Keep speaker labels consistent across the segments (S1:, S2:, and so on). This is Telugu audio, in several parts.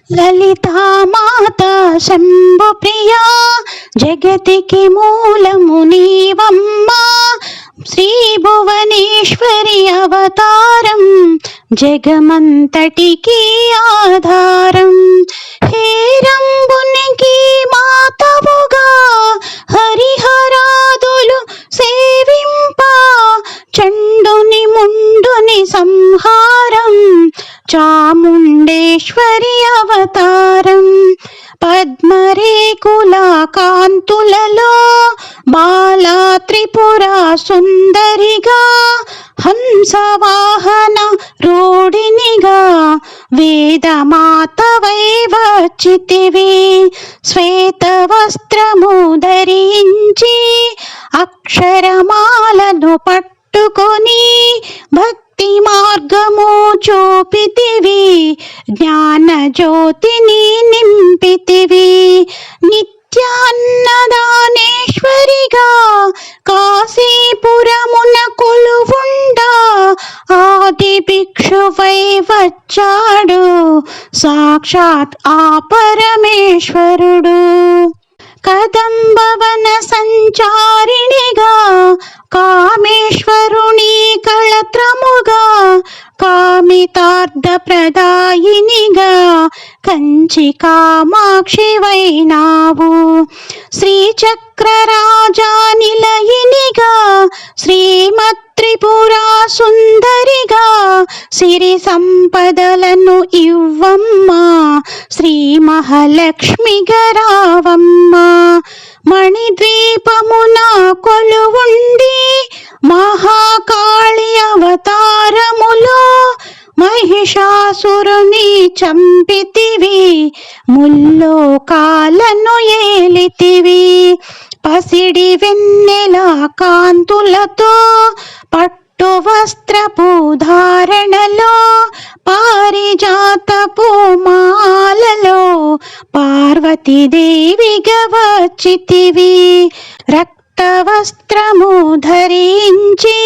S1: లలితా మాతా శంభు ప్రియా జగతికి మూలము నీవమ్మా శ్రీ భువనేశ్వరి అవతారం జగమంతటికి ఆధారం హేరంబునికి మాతవుగా హరిహరాదులు సేవింప చండుని ముండుని సంహారం చాముండేశ్వరి అవతారం పద్మరేకుల కాంతులలో బాలా త్రిపుర సుందరిగా హంసవాహన రూఢినిగా వేదమాతవై వచ్చితివి శ్వేత వస్త్రము ధరించి అక్షరమాలను పట్టుకొని భక్తి మార్గము చూపితివి జ్ఞాన జ్యోతిని నింపితివి నిత్యాన్నదానేశ్వరిగా కాశీపురమున కొలువుండా ఆది భిక్షువై వచ్చాడు సాక్షాత్ ఆ పరమేశ్వరుడు కదంబవన సంచారిణిగా కామేశ్వరుని కళత్రముగా కామితార్థ ప్రదాయినిగా కంచి కామాక్షివైనావు శ్రీచక్రరాజా నిలయినిగా శ్రీమత్రిపురా సుందరిగా సిరి సంపదలను ఇవ్వమ్మా శ్రీ మహాలక్ష్మిగా రావమ్మా మణిద్వీపమున కొలువుండి మహాకాళి అవతారములో మహిషాసురుని చంపితివి ముల్లోకాలను ఏలితివి పసిడి వెన్నెల కాంతులతో పట్టు వస్త్రపు ధారణలో పారిజాతపు మాలలో పార్వతీదేవిగా వచ్చితివి వస్త్రము ధరించి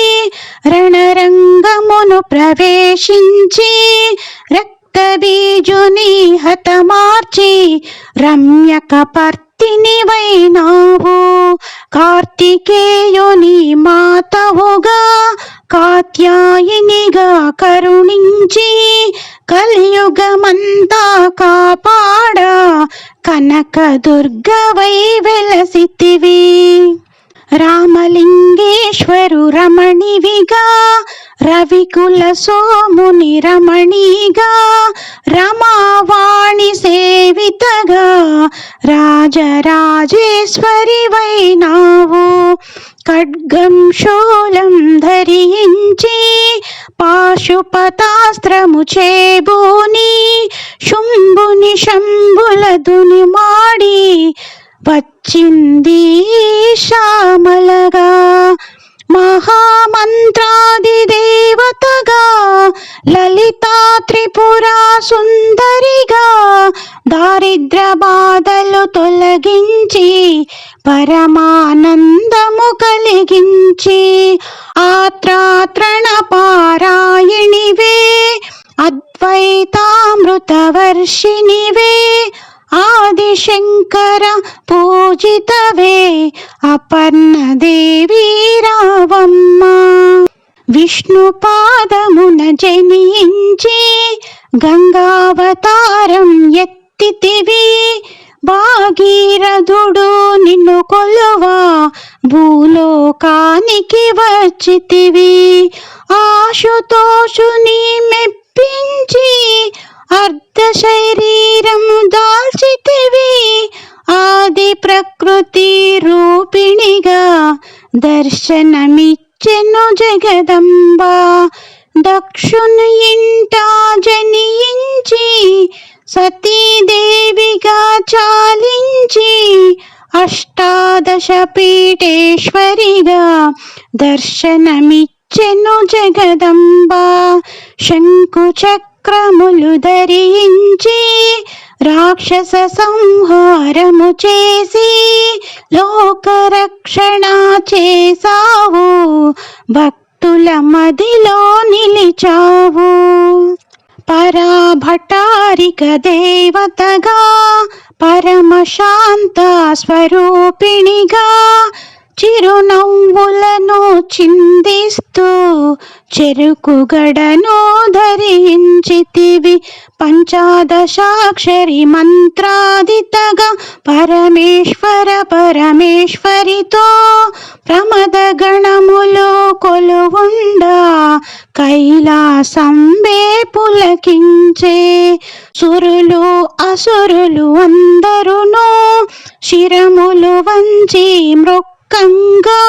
S1: రణరంగమును ప్రవేశించి రక్తబీజుని హతమార్చి రమ్యకపర్తిని వైనావు కార్తికేయుని మాతవుగా కాత్యాయినిగా కరుణించి కలియుగమంతా కాపాడ కనకదుర్గవై వెలసితివి రామలింగేశ్వరు రమణివిగా రవికుల సోముని రమణిగా రమావాణి సేవితగా రాజరాజేశ్వరి వైనావు ఖడ్గం శూలం ధరించి పాశుపతాస్త్రము చేబూని శుంభుని శంభుల దుని మాడి వచ్చింది శ్యామలగా మహామంత్రాది దేవతగా లలితా త్రిపురా సుందరిగా దారిద్ర బాధలు తొలగించి పరమానందము కలిగించి ఆత్రాత్రణ పారాయణివే అద్వైతామృత వర్షిణివే ఆదిశంకర పూజితవే అపర్ణదేవి రావమ్మ విష్ణు పాదమున జనించి గంగావతారం ఎత్తితివి భాగీరథుడు నిన్ను కొలువా భూలోకానికి వచ్చితివి ఆశుతోషుని మెప్పించి అర్ధ శరీరము దాల్చితివి ఆది ప్రకృతి రూపిణిగా దర్శనమిచ్చెను జగదంబ దక్షుని ఇంట జనించి సతీదేవిగా చాలించి అష్టాదశ పీఠేశ్వరిగా దర్శనమిచ్చెను జగదంబ శంకు చక్రములు ధరించి రాక్షస సంహారము చేసి లోకరక్షణ చేసావు భక్తుల మదిలో నిలిచావు పరాభటారిక దేవతగా పరమశాంత స్వరూపిణిగా చిరునవ్వులను చిందిస్తూ చెరుకుగడను ధరించితివి. పంచాదశాక్షరి మంత్రాదితగా పరమేశ్వరితో ప్రమద గణములు కొలువుండా కైలాసంబే పులకించే. సురులు అసురులు అందరును శిరములు వంచి మృక్కంగా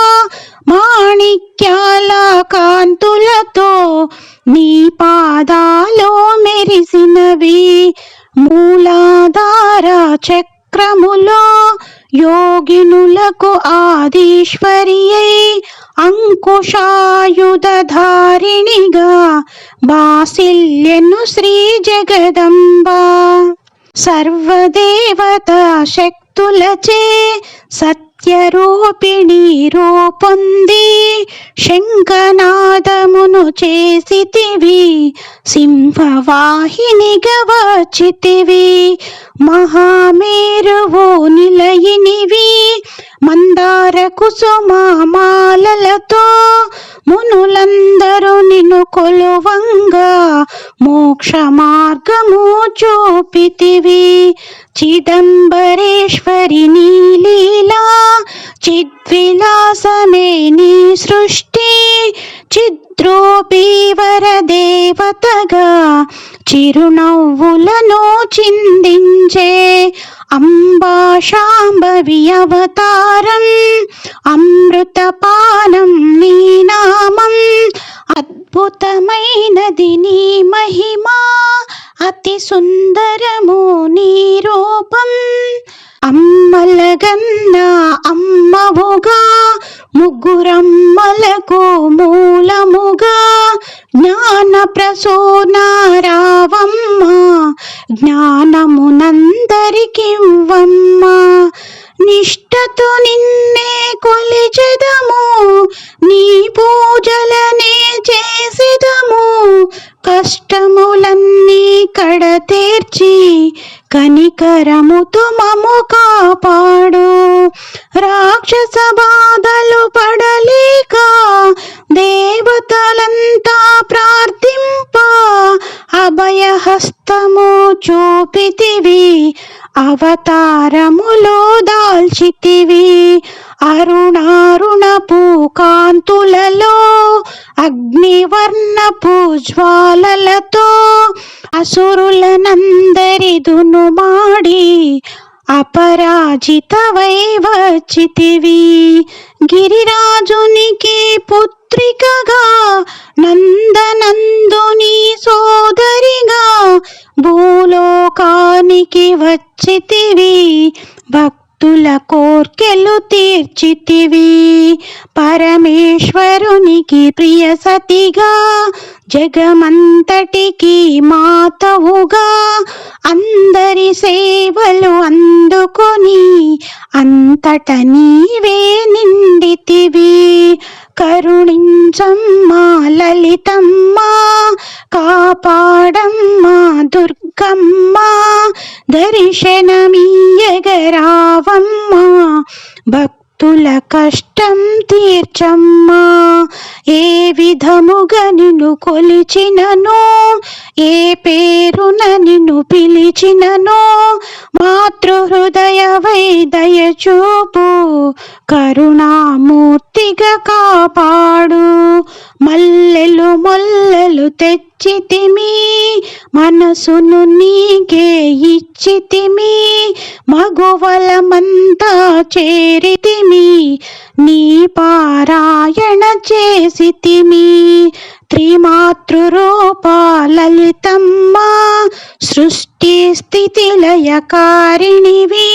S1: మాణిక్యాల కాంతులతో నీ పాదాలో మెరిసినవి. మూలాధార చక్రములో యోగినులకు ఆదీశ్వరియై అంకుశాయుధధారిణిగా బాసిల్యను శ్రీ జగదంబ. సర్వదేవత శక్తులచే సత్యరూపిణి రూపొంది శంఖనాదమును చేసితివి. సింహవాహినిగా వచ్చితివి. మహామేరువు నిలయినివి. మందార కుసుమాలతో మునులందరూ నిన్ను కొలువంగా మోక్ష మార్గము చూపితివి. చిదంబరేశ్వరి నీ లీలా చిద్విలాసమే నీ సృష్టి. చిద్రూపీవర దేవతగా చిరునవ్వులను చిందించే. అంబా శాంభవి అవతారం అమృతపానం నీ నామం. అద్భుతమైనది నీ మహిమా అతి సుందరము నీ రూపం. అమ్మలగన్న అమ్మవుగా ముగ్గురమ్మలకు మూలముగా జ్ఞాన ప్రసూనారావమ్మ. జ్ఞానమునందరికివ్వమ్మ. నిష్టతో నిన్నే కొలిచెదము నీ పూజలనే చేసెదము. కష్టములన్నీ కడతీర్చి కనికరముతో మము కాపాడు. రాక్షస బాధలు పడలేక దేవతలంతా ప్రార్థింప అభయహస్తము చూపితివి. అవతారములో దాల్చితివి. అరుణారుణపు కాంతులలో అగ్నివర్ణపు జ్వాలలతో అసురులనందరి దునుమాడి అపరాజితవై వచ్చితివి. గిరిరాజునికి పుత్రికగా నందనందుని సోదరిగా భూలోకానికి వచ్చితివి. భక్తుల కోర్కెలు తీర్చితివి. పరమేశ్వరునికి ప్రియ సతిగా జగమంతటికి మాతవుగా అందరి సేవలు అందుకొని అంతట నీవే నిండితివి. కరుణించమ్మా లలితమ్మ కాపాడమ్మా దుర్గమ్మ. దర్శనమీయగరావమ్మా భక్తుల కష్టం తీర్చమ్మా. ఏ విధముగా నిన్ను కొలిచిననో ఏ పేరున నిన్ను పిలిచిననో మాతృహృదయవై దయచూపు. కరుణామూర్తిగా కాపాడు. మల్లెలు మొల్లెలు తెచ్చితిమి మనసును నీకే ఇచ్చితిమి. మగువలమంతా చేరితిమి నీ పారాయణ చేసితిమి. త్రిమాతృరూపా లలితమ్మ సృష్టి స్థితి లయకారిణివి.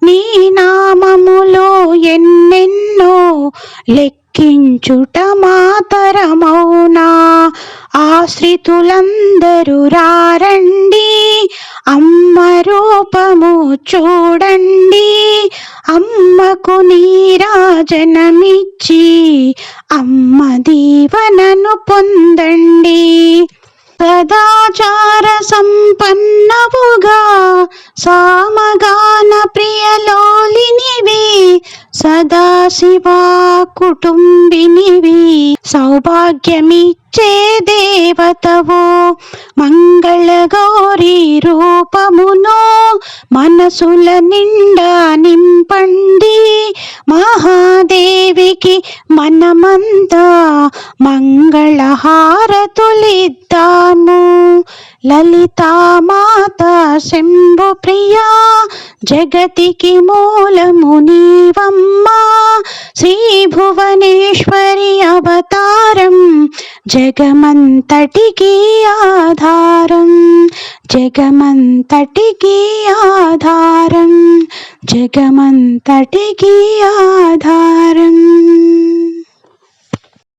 S1: నీ నామములో ఎన్నెన్నో లెక్కించుట మాతరమౌనా. ఆశ్రితులందరూ రారండి అమ్మ రూపము చూడండి. అమ్మకు నీరాజనమిచ్చి అమ్మ దీవెనను పొందండి. సదాచార సంపన్నవుగా సామగాన ప్రియలోలినివి సదాశివా కుటుంబినివి సౌభాగ్యమిచ్చే దేవతవో మంగళగౌరీ రూపమును మనసుల నిండా నింపండి మహాదేవికి మనమంతా మంగళహారతులిద్దాము లలితామాత శంభు ప్రియా జగతికి మూలము నీవమ్మా శ్రీ భువనేశ్వరి అవతారం జగమంతటికి ఆధారం జగమంతటికి ఆధారం జగమంతటికి ఆధారం.